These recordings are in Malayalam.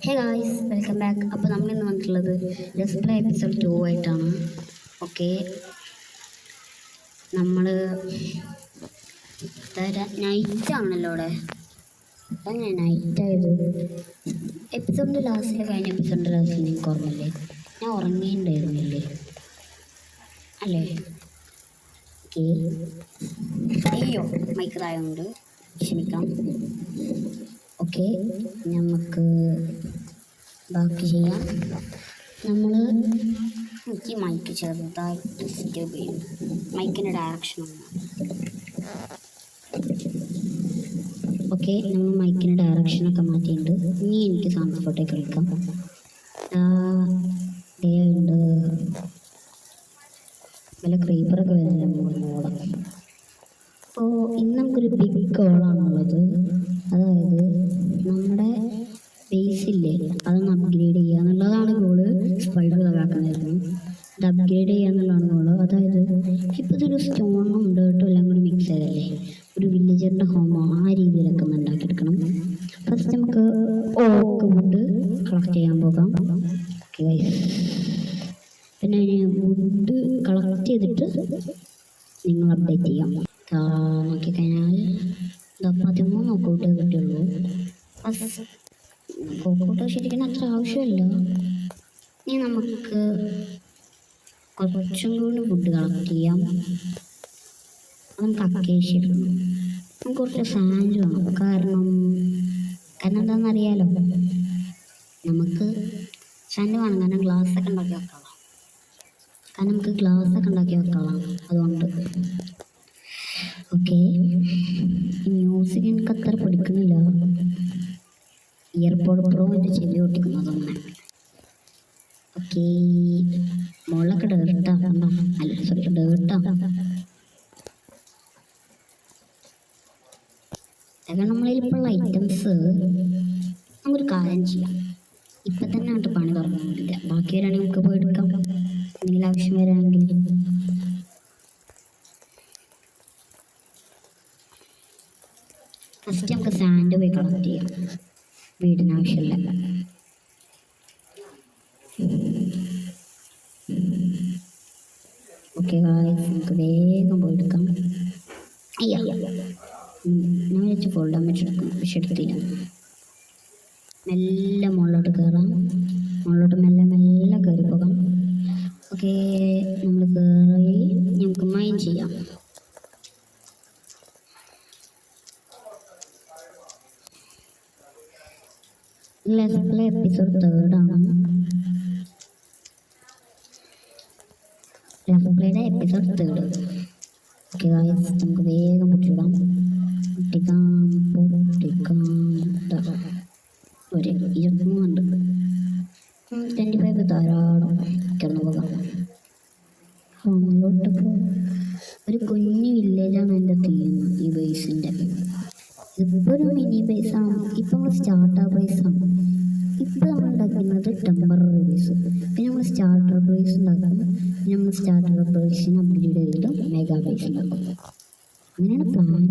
Hey guys, welcome back. അപ്പോൾ നമ്മളിന്ന് വന്നിട്ടുള്ളത് ഡിസ്പ്ലേ എപ്പിസോഡ് 2 ആയിട്ടാണ്. ഓക്കെ, നമ്മൾ നൈറ്റ് ആണല്ലോ അവിടെ. അങ്ങനെ നൈറ്റായത് എപ്പിസോഡിൻ്റെ ലാസ്റ്റിൽ, കഴിഞ്ഞ എപ്പിസോഡിൻ്റെ ലാസ്റ്റിൽ നിങ്ങൾക്ക് ഓർമ്മയില്ലേ, ഞാൻ ഉറങ്ങിയിട്ടുണ്ടായിരുന്നില്ലേ അല്ലേ? ഓക്കെ, അയ്യോ മൈക്കതായതുകൊണ്ട് ക്ഷമിക്കാം. ഓക്കെ, നമുക്ക് ബാക്കി ചെയ്യാം. നമ്മൾ എനിക്ക് മൈക്ക് ചെറുതായിട്ട് ഡിസ്റ്റർബ് ചെയ്യും. മൈക്കിൻ്റെ ഡയറക്ഷൻ ഓക്കെ, നമ്മൾ മൈക്കിൻ്റെ ഡയറക്ഷനൊക്കെ മാറ്റിയിട്ടുണ്ട്. ഇനി എനിക്ക് സൗണ്ട് ഫോട്ടോയൊക്കെ എടുക്കാം. ഉണ്ട് വല്ല ക്രീപ്പറൊക്കെ വരുന്നില്ല മോളം. അപ്പോൾ ഇന്ന് നമുക്കൊരു ബിഗ് ഗോളാണുള്ളത്. അതായത് നമ്മുടെ ബേസില്ലേ അതൊന്ന് അപ്ഗ്രേഡ് ചെയ്യുക എന്നുള്ളതാണ് ഗോള്. സ്പൈഡർ ഇതാക്കുന്നതായിരുന്നു, ഇത് അപ്ഗ്രേഡ് ചെയ്യുക എന്നുള്ളതാണ് ഗോള്. അതായത് ഇപ്പോൾ ഇതൊരു സ്റ്റോണും ഡേർട്ടും എല്ലാം കൂടി മിക്സ് ചെയ്തല്ലേ, ഒരു വില്ലേജറിൻ്റെ ഹോമോ ആ രീതിയിലൊക്കെ ഒന്ന് ഉണ്ടാക്കിയെടുക്കണം. ഫസ്റ്റ് നമുക്ക് ഓക്ക് വുഡ് കളക്ട് ചെയ്യാൻ പോകാം. ഓക്കെ ഗൈസ്, പിന്നെ വുഡ് കളക്ട് ചെയ്തിട്ട് നിങ്ങൾ അപ്ഡേറ്റ് ചെയ്യാം. നോക്കിക്കഴിഞ്ഞാൽ 13 കോക്കോട്ടേ കിട്ടുള്ളൂ. കോക്കോട്ട് ശരിക്കും അത്ര ആവശ്യമില്ല. ഇനി നമുക്ക് കുറച്ചും കൂടി ഫുഡ് കളക്ട് ചെയ്യാം. നമുക്ക് അക്കേഷ്യ ഇടണം. നമുക്ക് കുറച്ച് സാൻഡ് വേണം. കാരണം എന്താണെന്നറിയാലോ, നമുക്ക് സാൻഡ് വേണം. കാരണം ഗ്ലാസ്സൊക്കെ ഉണ്ടാക്കി വെക്കാം. അതുകൊണ്ട് ഓക്കെ, മ്യൂസിക് എനിക്ക് അത്ര പഠിക്കുന്നില്ല. ഇയർപോഡ് പ്രോ എൻ്റെ ചെവി ഒട്ടിക്കുന്നതൊന്നും. ഓക്കെ, മുളകൊക്കെ ഡേർട്ടാണ്. അതൊക്കെ നമ്മളിപ്പോൾ ഐറ്റംസ് നമുക്കൊരു കാര്യം ചെയ്യാം. ഇപ്പം തന്നെ അങ്ങോട്ട് പണി തുടങ്ങുന്നില്ല. ബാക്കി വരാണെങ്കിൽ നമുക്ക് പോയി എടുക്കാം, എന്തെങ്കിലും ആവശ്യം വരാണെങ്കിൽ. ഫസ്റ്റ് നമുക്ക് സാൻഡ് പോയി കളക്ട് ചെയ്യാം, വീടിന് ആവശ്യമില്ല. ഓക്കെ ഗായ്സ്, നമുക്ക് വേഗം പോയി എടുക്കാം. ഞാൻ വെച്ച് ഫുൾ ഡാമേജ് എടുക്കും, പക്ഷെ എടുത്തില്ല. മെല്ലെ മുകളിലോട്ട് കയറാം, മെല്ലെ കയറി പോകാം. ഓക്കെ, നമ്മൾ കയറി നമുക്ക് മൈൻ ചെയ്യാം. എപ്പിസോഡ് 3 ആണ്. എപ്പിസോഡ് 3. ഓക്കെ ഗായ്സ്, നമുക്ക് വേഗം പൊട്ടിക്കാം. ഒരു 23 ഉണ്ട്, 25 ധാരാളം. കിടന്നു പോകാം. ഹോമിലോട്ട് ഒരു കുഞ്ഞു വില്ലേജാണ് എൻ്റെ തീം. ഈ ബേസിൻ്റെ ഇപ്പോൾ ഒരു മിനി ബേസാണ്. ഇപ്പം നമ്മൾ സ്റ്റാർട്ടർ ബേസാണ്. ഇപ്പം നമ്മൾ ഉണ്ടാക്കുന്നത് ടെമ്പററി ബേസ്. പിന്നെ നമ്മൾ സ്റ്റാർട്ടർ ബേസ് ഉണ്ടാക്കും. പിന്നെ നമ്മൾ സ്റ്റാർട്ടർ ബേസിന് അപ്ഗ്രേഡ് ചെയ്തിട്ട് മെഗാ ബേസ് ഉണ്ടാക്കും. അങ്ങനെയാണ് പ്ലാൻ.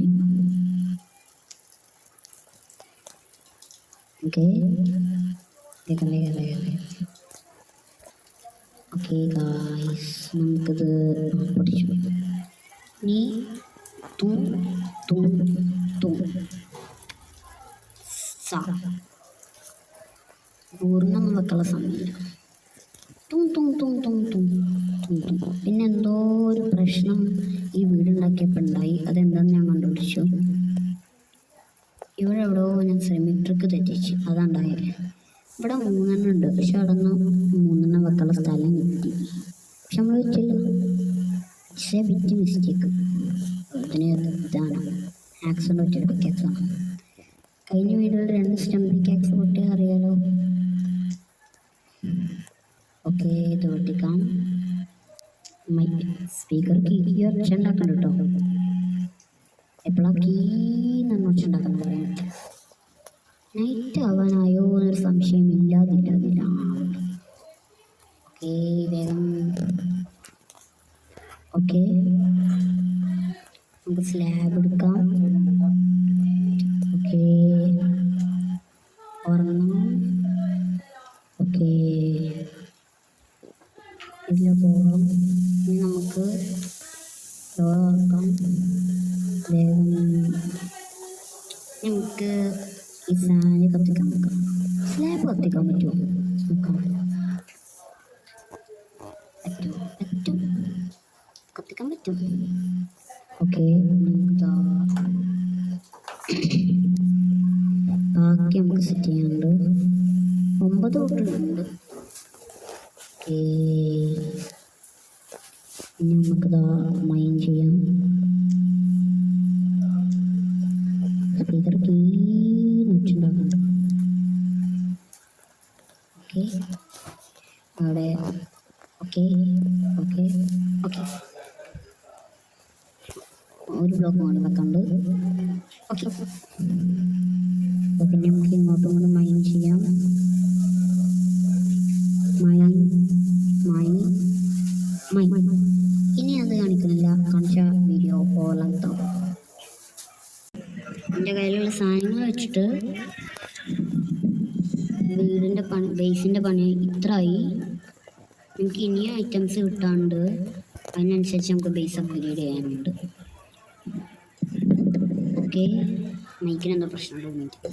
ഓക്കെ, ഓക്കെ ഗായ്സ്, നമുക്കിത് പഠിച്ചു. ഇനി പൂർണ്ണം വെക്കുള്ള സമയമില്ല. പിന്നെ എന്തോ ഒരു പ്രശ്നം ഈ വീടുണ്ടാക്കിയപ്പോൾ ഉണ്ടായി. അതെന്താണെന്ന് ഞാൻ കണ്ടുപിടിച്ചു. ഇവിടെ എവിടെയോ ഞാൻ സെമിട്രിക്ക് തെറ്റിച്ച്, അതാണ്ടായത്. ഇവിടെ 3 ഉണ്ട്, പക്ഷെ അവിടെ നിന്ന് 3 വെക്കുള്ള സ്ഥലം കിട്ടി. പക്ഷെ നമ്മൾ വെച്ചില്ല, പക്ഷേ ബിറ്റ് മിസ്റ്റേക്ക്. അതിന് ഇതാണ് ആക്സിഡൻ്റ് പറ്റിയ പിക്കാക്സാണ്. കഴിഞ്ഞ വീഡിയോയിൽ 2 സ്റ്റെം പിക്കാക്സ് പൊട്ടിയാൽ അറിയാലോ. ഓക്കെ, ഇത് പൊട്ടിക്കാം. സ്പീക്കർക്ക് ഈ ഒച്ച ഉണ്ടാക്കണ്ട കേട്ടോ. എപ്പോഴാണ് കീന്ന് ഒച്ച ഉണ്ടാക്കാൻ പറയാൻ. നൈറ്റ് ആവാനായോ എന്നൊരു സംശയം ഇല്ലാതില്ല. ഓക്കെ, വേഗം. ഓക്കെ, നമുക്ക് സ്ലാബ് എടുക്കാം. ഓക്കെ, ഉറങ്ങണം. സ്ലാബ് കത്തിക്കാൻ പറ്റുമോ നോക്കാം. പറ്റും കത്തിക്കാൻ പറ്റും. ഓക്കെ, ബാക്കി നമുക്ക് സെറ്റ് ചെയ്യാനുണ്ട്. 9 തൊട്ടുണ്ട്. ഓക്കെ, ഇനി നമുക്കിതാ മൈൻ ചെയ്യാം. സ്പീക്കർ വെച്ചുണ്ടാക്കുന്നുണ്ട്. ഓക്കെ, അവിടെ ഓക്കെ ഓക്കെ ഓക്കെ ഒരു ബ്ലോക്ക് കൊണ്ട് വെക്കാണ്ട്. ഓക്കെ, പിന്നെ നമുക്ക് ഇങ്ങോട്ടും കൊണ്ട് മൈൻ ചെയ്യാം. മൈൻ മൈൻ മൈൻ ഇനി അത് കാണിക്കുന്നില്ല, കാണിച്ച വീഡിയോ പോലത്തോ. എൻ്റെ കയ്യിലുള്ള സാധനങ്ങൾ വെച്ചിട്ട് വീടിൻ്റെ പണി, ബേസിൻ്റെ പണി ഇത്രയായി. നമുക്ക് ഇനിയും ഐറ്റംസ് കിട്ടാണ്ട്, അതിനനുസരിച്ച് നമുക്ക് ബേസ് അപ്ഗ്രേഡ് ചെയ്യാനുണ്ട്. ഓക്കെ, മൈക്കിന് എന്തോ പ്രശ്നം തോന്നിയിട്ട്.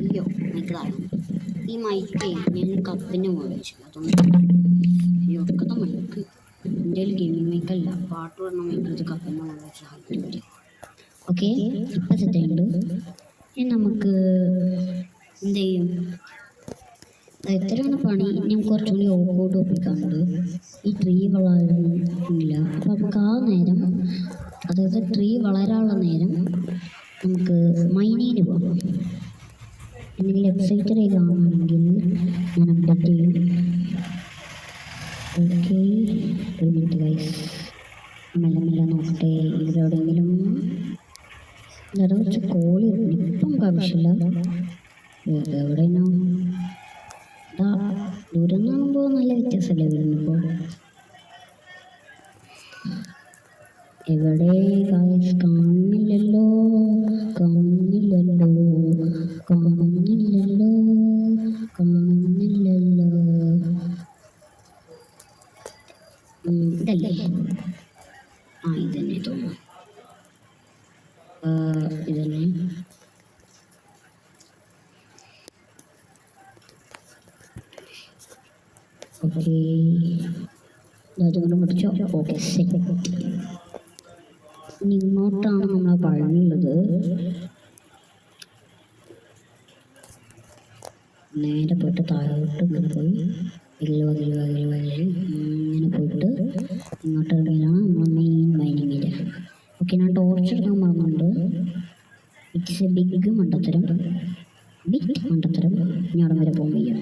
അയ്യോ മൈക്കിലാണ് ഈ മൈക്ക്. ഞാൻ കപ്പിൻ്റെ മുകളിൽ വെച്ചു, അതുകൊണ്ട് അയ്യോ ഒക്കത്തെ മൈക്ക് എൻ്റെ കയ്യിൽ ഗെയിമിംഗ് മൈക്കല്ല, പാട്ട് പറഞ്ഞ മൈക്ക് കപ്പിൻ്റെ മുകളിൽ വെച്ച്. ഓക്കെ, ഇപ്പം സെറ്റ് ആയിട്ടുണ്ട്. ഇനി നമുക്ക് എന്ത് ചെയ്യും, എത്രയാണ് പണി. ഇനി കുറച്ചുകൂടി ഓപ്പോട്ട് ഒപ്പിക്കാനുണ്ട്. ഈ ട്രീ വളരുന്നില്ല, അപ്പം നമുക്ക് ആ നേരം, അതായത് ട്രീ വളരാനുള്ള നേരം നമുക്ക് മൈനിന് പോകാം. എന്തെങ്കിലും എക്സൈറ്റഡ് കാണുകയാണെങ്കിൽ ഞാൻ അപ്ഡേറ്റ് ചെയ്യും. ഓക്കെ, ഒരു മിനിറ്റ് ഗൈസ്, മെല്ലെ മെല്ലെ നോക്കട്ടെ. ഇവിടെ എവിടെയെങ്കിലും കുറച്ച് കോളി ഇപ്പം നമുക്ക് ആവശ്യമില്ല. എവിടെയാണോ ദൂരം കാണുമ്പോൾ നല്ല വ്യത്യാസമല്ലേ വരുമ്പോൾ. എവിടെ ഗൈസ്, കാണുന്നില്ലല്ലോ കാണുന്നില്ലല്ലോ കാണുന്നില്ലല്ലോ കാണുന്നില്ലല്ലോ. ഇതല്ലേ, ഇതന്നെ തോന്നുന്നു, ഇതന്നെ. ഓക്കെ, അതുകൊണ്ട് മുടിച്ചോ. ഓക്കെ, ഇനി ഇങ്ങോട്ടാണ് നമ്മളെ പഴമുള്ളത്. നേരെ പോയിട്ട് താഴോട്ട് ഇങ്ങനെ പോയി ഇങ്ങനെ പോയിട്ട് ഇങ്ങോട്ട് ഇറങ്ങിയാണ് നമ്മൾ മെയിൻ മൈനിങ് ഏരിയ. ഓക്കെ, ഞാൻ ടോർച്ച് എടുക്കാൻ മറന്നുണ്ട്. ഇറ്റ്സ് എ ബിഗ് മണ്ടത്തരം, ഇനി അവിടെ വരെ പോകാൻ വയ്യ.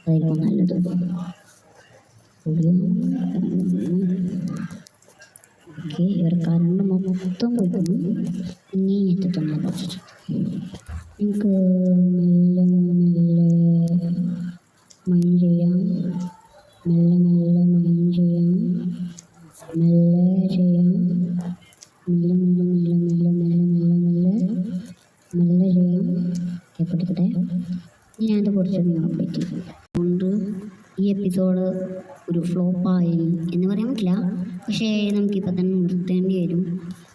അതായിരിക്കും നല്ലത്. ഓക്കെ, ഇവർ കറണ്ട് മൊത്തം പോയിക്കുന്നു. ഇനി എത്തിത്തന്നെ കുറച്ച് നമുക്ക് മെല്ലെ മെല്ലെ മൈൻ ചെയ്യാം. മെല്ലെ മെല്ലെ മൈൻ ചെയ്യാം. മെല്ലെ ചെയ്യാം. മെല്ലെ മെല്ലെ മെല്ലെ മെല്ലെ മെല്ലെ മെല്ലെ മെല്ലെ മെല്ലെ ചെയ്യാം. എപ്പോഴത്തെ ഇനി ഞാനത് കുറച്ച് നിങ്ങൾ അപ്ഡേറ്റ് ചെയ്യും. അതുകൊണ്ട് ഈ എപ്പിസോഡ് ഒരു ഫ്ലോപ്പായി എന്ന് പറയാൻ പറ്റില്ല, പക്ഷേ നമുക്കിപ്പോൾ തന്നെ നിർത്തേണ്ടി വരും.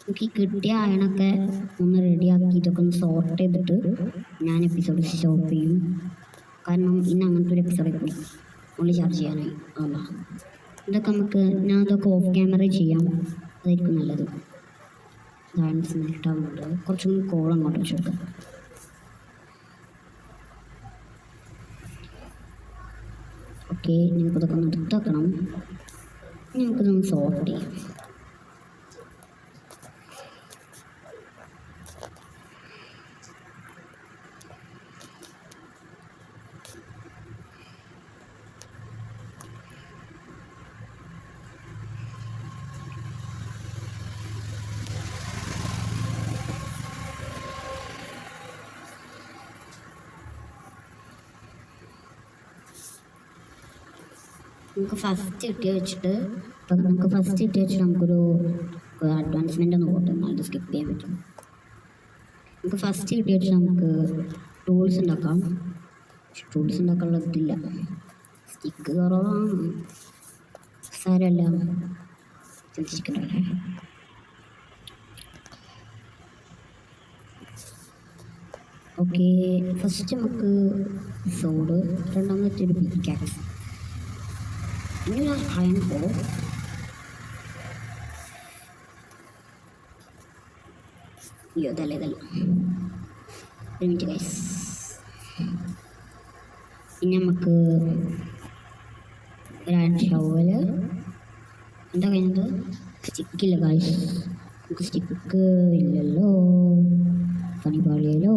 നമുക്ക് ഈ കിട്ടിയ അയണൊക്കെ ഒന്ന് റെഡിയാക്കി ഇതൊക്കെ ഒന്ന് സോർട്ട് ചെയ്തിട്ട് ഞാൻ എപ്പിസോഡ് സ്റ്റോപ്പ് ചെയ്യും. കാരണം ഇന്ന് അങ്ങനത്തെ ഒരു എപ്പിസോഡൊക്കെ പോയി ഓൺലി ചാർജ് ചെയ്യാനായി. ഇതൊക്കെ ഞാൻ ഇതൊക്കെ ഓഫ് ക്യാമറ ചെയ്യാം, അതായിരിക്കും നല്ലത്. ഡാൻസ് മെൽട്ടാവുന്നുണ്ട്, കുറച്ചും കൂടി കോൾ അങ്ങോട്ട് വെച്ച് കൊടുക്കാം. ഓക്കെ, നമുക്കിതൊക്കെ ഒന്ന് എടുത്താക്കണം. നമുക്കിതൊന്ന് സോർട്ട് ചെയ്യാം. നമുക്ക് ഫസ്റ്റ് കിട്ടിയ വെച്ചിട്ട് നമുക്കൊരു അഡ്വാൻസ്മെൻ്റ് ഒന്ന് പോട്ടെ, എന്നാലും സ്കിപ്പ് ചെയ്യാൻ പറ്റും. നമുക്ക് ഫസ്റ്റ് കിട്ടിയ വെച്ചിട്ട് നമുക്ക് ടൂൾസ് ഉണ്ടാക്കാം. ടൂൾസ് ഉണ്ടാക്കാനുള്ള ഇതില്ല, സ്റ്റിക്ക് കുറവാണ്. സാരമല്ല, ചിന്തിച്ചിട്ടുണ്ടല്ലേ. ഓക്കെ, ഫസ്റ്റ് നമുക്ക് സോഡ്, രണ്ടാമത്തെ ഒരു പിക്കാക്സ്, ഇനി ഒരു അയൺ പോ. അയ്യോ ഇതല്ല ഒരു മിനിറ്റ് ഗൈസ്. ഇനി നമുക്ക് ഒരു അയൺ ഷവല്. എന്താ കഴിഞ്ഞത്? സ്റ്റിക്കില്ല ഗൈസ്, നമുക്ക് സ്റ്റിക്ക് ഇല്ലല്ലോ, പണിപാളിയല്ലോ.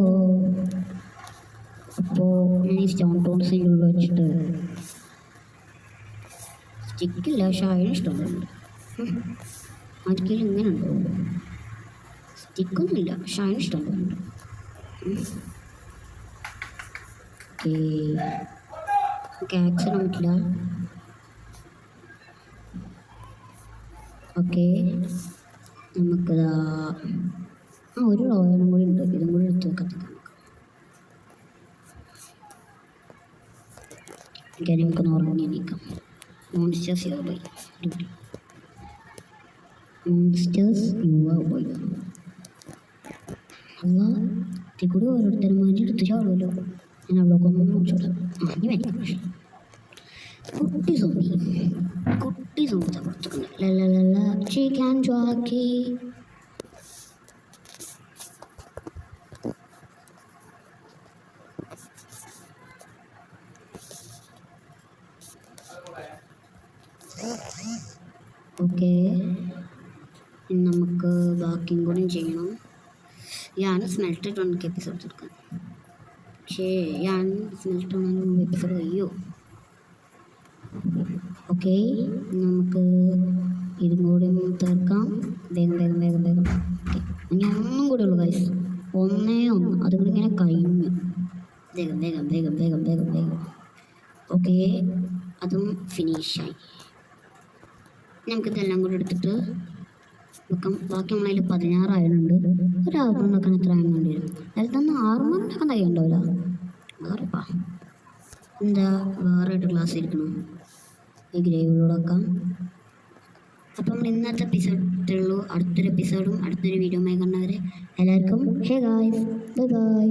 അപ്പോൾ ഞാൻ ഈ സ്റ്റോൺ ടോൺസിൻ്റെ ഉള്ളിൽ വെച്ചിട്ട് സ്റ്റിക്കില്ല, പക്ഷെ അയൺ ഇഷ്ടമുണ്ട്. ആർക്കെങ്കിലും ഇങ്ങനെ ഉണ്ടോ? സ്റ്റിക്കൊന്നുമില്ല, പക്ഷെ അയൺ ഇഷ്ടമുണ്ട്. ഓക്കെ, ആക്ഷൻ പറ്റില്ല. ഓക്കെ, നമുക്കിതാ ഒരു റോയനും കൂടി ഉണ്ട്, ഇതും കൂടി എടുത്ത് വെക്കത്തില്ല. ഓക്കെ, നമുക്ക് നോർമലി നീക്കാം. Monsters you buy, monsters you buy. അല്ല ഇതിൽ കൂടി ഓരോരുത്തരുമാരി എടുത്ത് ചാടുമല്ലോ. ഞാൻ അവളൊക്കെ ഒന്നും നോക്കിച്ചോളാം. ഇനി വരാം. കുട്ടി സോമി കൊടുത്തിട്ടുണ്ട്. Chicken jockey. ഓക്കെ, നമുക്ക് ബാക്കിയും കൂടി ചെയ്യണം. ഞാൻ സ്മെൽറ്റഡ് എനിക്ക് എപ്പിസോഡ് എടുക്കാം. പക്ഷേ ഞാൻ സ്മെൽറ്റ് ആണെങ്കിലും എപ്പിസോഡ് കഴിയോ? ഓക്കെ, നമുക്ക് ഇതും കൂടി തീർക്കാം. വേഗം. ഓക്കെ, ഇനി ഒന്നും കൂടെ ഉള്ളു ഗൈസ്, ഒന്നേ ഒന്ന്, അതുകൂടി ഇങ്ങനെ കഴിഞ്ഞു. വേഗം. ഓക്കെ, അതും ഫിനിഷായി. നമുക്കിതെല്ലാം കൂടി എടുത്തിട്ട് വെക്കാം. ബാക്കി നമ്മളതിൽ 16 ആയതുണ്ട്. ഒരു ആർമർ ഉണ്ടാക്കാൻ എത്ര ആയം വേണ്ടി വരും? അതിൽ 6 ഉണ്ടാക്കാൻ തയ്യുണ്ടാവില്ല. വേറെപ്പാ എന്താ വേറെ ഒരു ക്ലാസ് ഇരിക്കണം. ഈ ഗ്രേവിലൂടെക്കാം. അപ്പം നമ്മൾ ഇന്നത്തെ എപ്പിസോഡുള്ളൂ. അടുത്തൊരു എപ്പിസോഡും അടുത്തൊരു വീഡിയോയുമായി കാണുന്നവരെ എല്ലാവർക്കും ഹേ ഗായ്സ്, ബൈ.